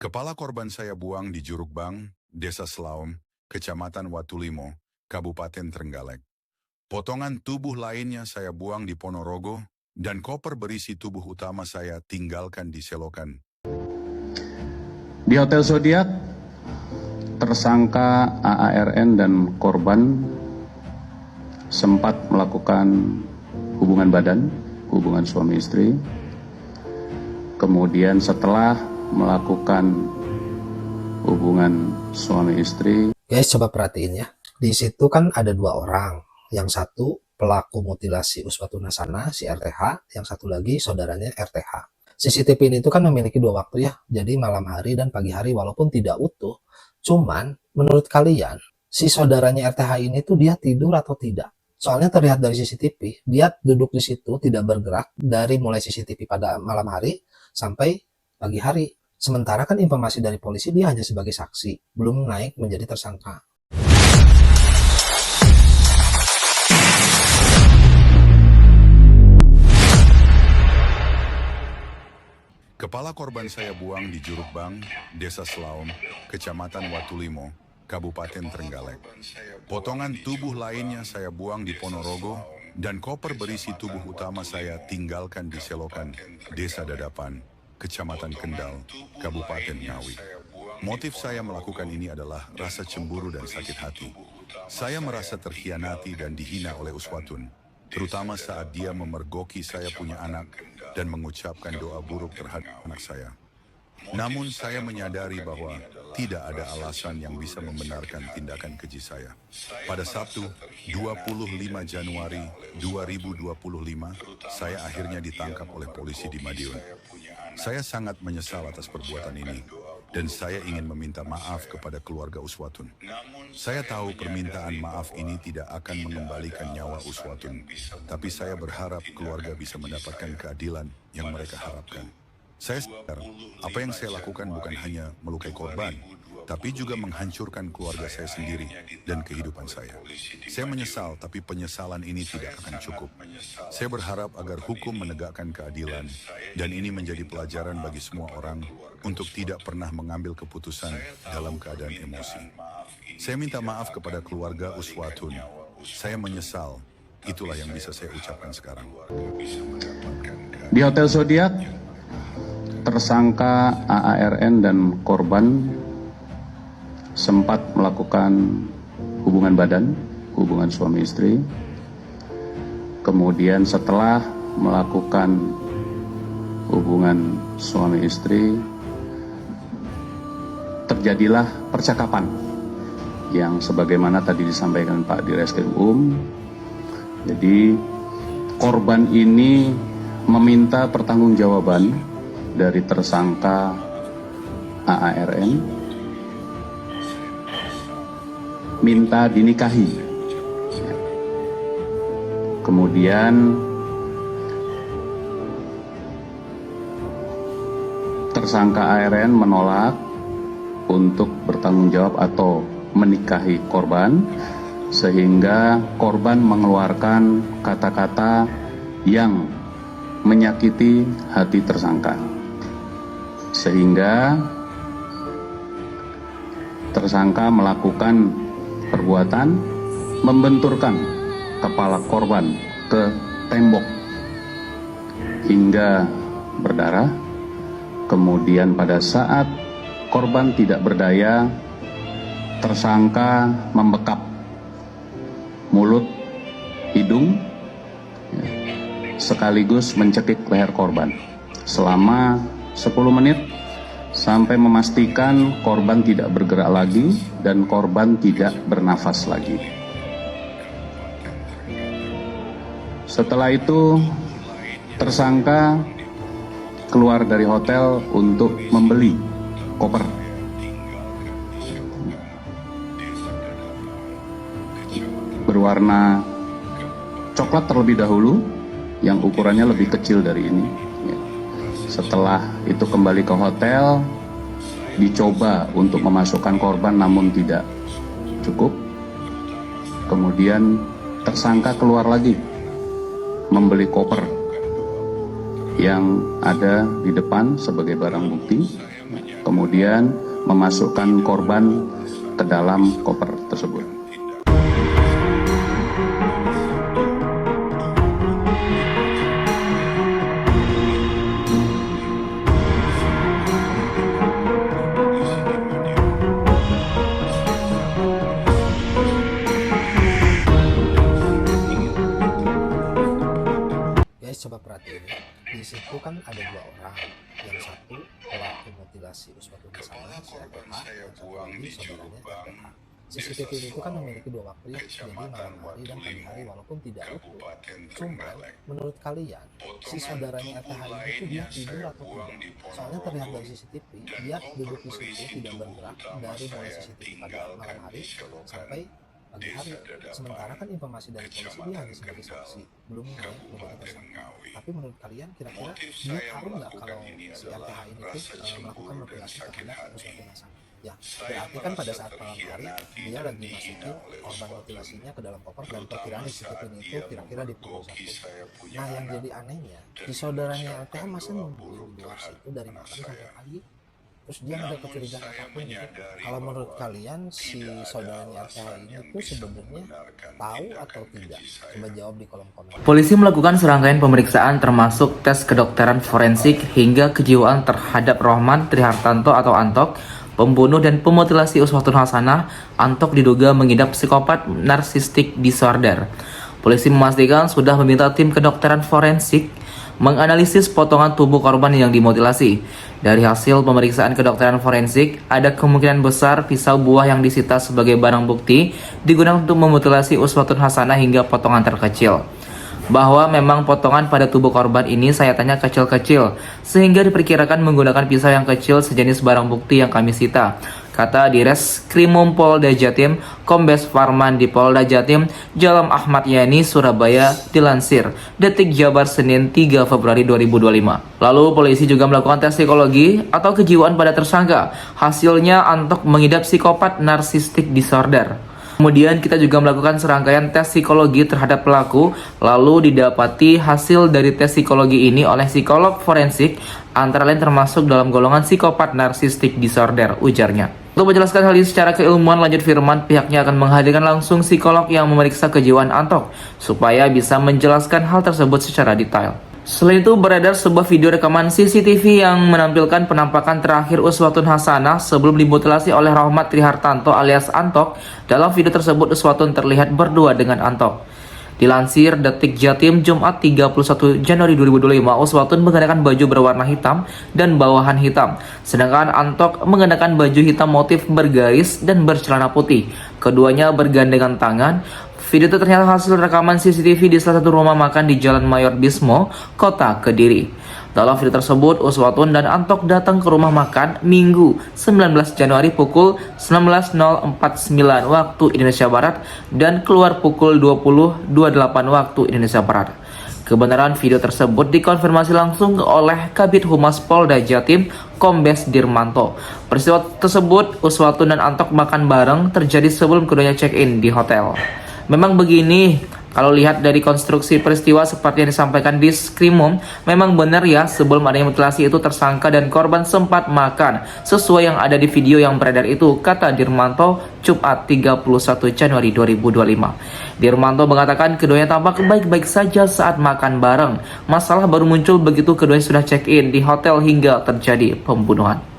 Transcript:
Kepala korban saya buang di Jurukbang, Desa Selaum, Kecamatan Watulimo, Kabupaten Trenggalek. Potongan tubuh lainnya saya buang di Ponorogo, dan koper berisi tubuh utama saya tinggalkan di selokan. Di Hotel Zodiac, tersangka AARN dan korban sempat melakukan hubungan badan, hubungan suami istri. Kemudian setelah melakukan hubungan suami istri. Guys, coba perhatiin ya. Di situ kan ada dua orang. Yang satu pelaku mutilasi Uswatun Hasana, si RTH. Yang satu lagi saudaranya RTH. CCTV ini tuh kan memiliki dua waktu ya. Jadi malam hari dan pagi hari walaupun tidak utuh. Cuman menurut kalian, si saudaranya RTH ini tuh dia tidur atau tidak? Soalnya terlihat dari CCTV, dia duduk di situ tidak bergerak dari mulai CCTV pada malam hari sampai pagi hari. Sementara kan informasi dari polisi dia hanya sebagai saksi, belum naik menjadi tersangka. Kepala korban saya buang di Jurukbang, Desa Selaum, Kecamatan Watulimo, Kabupaten Trenggalek. Potongan tubuh lainnya saya buang di Ponorogo, dan koper berisi tubuh utama saya tinggalkan di selokan, Desa Dadapan, Kecamatan Kendal, Kabupaten Ngawi. Motif saya melakukan ini adalah rasa cemburu dan sakit hati. Saya merasa terkhianati dan dihina oleh Uswatun, terutama saat dia memergoki saya punya anak dan mengucapkan doa buruk terhadap anak saya. Namun saya menyadari bahwa tidak ada alasan yang bisa membenarkan tindakan keji saya. Pada Sabtu, 25 Januari 2025, saya akhirnya ditangkap oleh polisi di Madiun. Saya sangat menyesal atas perbuatan ini, dan saya ingin meminta maaf kepada keluarga Uswatun. Saya tahu permintaan maaf ini tidak akan mengembalikan nyawa Uswatun, tapi saya berharap keluarga bisa mendapatkan keadilan yang mereka harapkan. Saya sadar, apa yang saya lakukan bukan hanya melukai korban, tapi juga menghancurkan keluarga saya sendiri dan kehidupan saya. Saya menyesal, tapi penyesalan ini tidak akan cukup. Saya berharap agar hukum menegakkan keadilan, dan ini menjadi pelajaran bagi semua orang untuk tidak pernah mengambil keputusan dalam keadaan emosi. Saya minta maaf kepada keluarga Uswatun. Saya menyesal. Itulah yang bisa saya ucapkan sekarang. Di Hotel Zodiac, tersangka AARN dan korban sempat melakukan hubungan badan, hubungan suami istri. Kemudian setelah melakukan hubungan suami istri, terjadilah percakapan yang sebagaimana tadi disampaikan Pak Direskrim. Jadi korban ini meminta pertanggungjawaban dari tersangka AARN, minta dinikahi. Kemudian tersangka AARN menolak untuk bertanggung jawab atau menikahi korban, sehingga korban mengeluarkan kata-kata yang menyakiti hati tersangka, sehingga tersangka melakukan perbuatan membenturkan kepala korban ke tembok hingga berdarah. Kemudian pada saat korban tidak berdaya, tersangka membekap mulut, hidung, sekaligus mencekik leher korban selama 10 menit sampai memastikan korban tidak bergerak lagi dan korban tidak bernafas lagi. Setelah itu, tersangka keluar dari hotel untuk membeli koper. Berwarna coklat terlebih dahulu, yang ukurannya lebih kecil dari ini. Setelah itu kembali ke hotel, dicoba untuk memasukkan korban namun tidak cukup. Kemudian tersangka keluar lagi membeli koper yang ada di depan sebagai barang bukti. kemudian memasukkan korban ke dalam koper tersebut. Guys, coba perhatiin ya. Di situ kan ada dua orang. Yang satu pelaku mutilasi Uswatun Hasanah si RTH, yang satu lagi saudaranya RTH. CCTV itu kan memiliki dua waktu ya, jadi malam hari dan pagi hari walaupun tidak utuh. Cuma menurut kalian, si saudaranya RTH itu tuh dia tidur atau tidak? Soalnya terlihat dari CCTV, dia duduk di situ tidak bergerak dari mulai CCTV pada malam hari sampai pagi hari. Sementara kan informasi dari polisi dia hanya sebagai saksi, belum menjadi tersangka. Tapi menurut kalian kira-kira dia tahu nggak kalau si RTH ini tuh melakukan mutilasi terhadap Uswatun Hasanah? Ya, berarti kan pada saat malam hari dia lagi masukin korban mutilasinya ke dalam koper dan perkiraan di CCTV itu kira-kira di pukul 1. Nah, yang jadi anehnya, si saudaranya RTH masih nungguin di luar situ dari malam sampai pagi. Terus dia nggak ada kecurigaan apapun gitu. Kalau menurut kalian si saudaranya RTH ini tuh sebenarnya tahu atau tidak? Coba jawab di kolom komentar. Polisi melakukan serangkaian pemeriksaan termasuk tes kedokteran forensik hingga kejiwaan terhadap Rohman Trihartanto atau Antok, pembunuh dan pemutilasi Uswatun Hasanah. Antok diduga mengidap psikopat narcissistic disorder. Polisi memastikan sudah meminta tim kedokteran forensik menganalisis potongan tubuh korban yang dimutilasi. Dari hasil pemeriksaan kedokteran forensik, ada kemungkinan besar pisau buah yang disita sebagai barang bukti digunakan untuk memutilasi Uswatun Hasanah hingga potongan terkecil. Bahwa memang potongan pada tubuh korban ini sayatannya kecil-kecil, sehingga diperkirakan menggunakan pisau yang kecil sejenis barang bukti yang kami sita, kata Direskrimum Polda Jatim, Kombes Farman di Polda Jatim, Jalam Ahmad Yani, Surabaya, dilansir Detik Jabar Senin 3 Februari 2025. Lalu polisi juga melakukan tes psikologi atau kejiwaan pada tersangka. Hasilnya Antok mengidap psikopat narcissistic disorder. Kemudian kita juga melakukan serangkaian tes psikologi terhadap pelaku, lalu didapati hasil dari tes psikologi ini oleh psikolog forensik, antara lain termasuk dalam golongan psikopat narcissistic disorder, ujarnya. Untuk menjelaskan hal ini secara keilmuan, lanjut Firman, pihaknya akan menghadirkan langsung psikolog yang memeriksa kejiwaan Antok, supaya bisa menjelaskan hal tersebut secara detail. Selain itu, beredar sebuah video rekaman CCTV yang menampilkan penampakan terakhir Uswatun Hasanah sebelum dimutilasi oleh Rohman Trihartanto alias Antok. Dalam video tersebut, Uswatun terlihat berdua dengan Antok. Dilansir Detik Jatim, Jumat 31 Januari 2025, Uswatun mengenakan baju berwarna hitam dan bawahan hitam, sedangkan Antok mengenakan baju hitam motif bergaris dan bercelana putih. Keduanya bergandengan tangan. Video itu ternyata hasil rekaman CCTV di salah satu rumah makan di Jalan Mayor Bismo, Kota Kediri. Dalam video tersebut, Uswatun dan Antok datang ke rumah makan Minggu 19 Januari pukul 19.049 waktu Indonesia Barat dan keluar pukul 20.28 waktu Indonesia Barat. Kebenaran video tersebut dikonfirmasi langsung oleh Kabid Humas Polda Jatim, Kombes Dirmanto. Peristiwa tersebut, Uswatun dan Antok makan bareng terjadi sebelum keduanya check-in di hotel. Memang begini, kalau lihat dari konstruksi peristiwa seperti yang disampaikan di Skrimum, memang benar ya, sebelum adanya mutilasi itu tersangka dan korban sempat makan sesuai yang ada di video yang beredar itu, kata Dirmanto Jumat 31 Januari 2025. Dirmanto mengatakan keduanya tampak baik-baik saja saat makan bareng. Masalah baru muncul begitu keduanya sudah check-in di hotel hingga terjadi pembunuhan.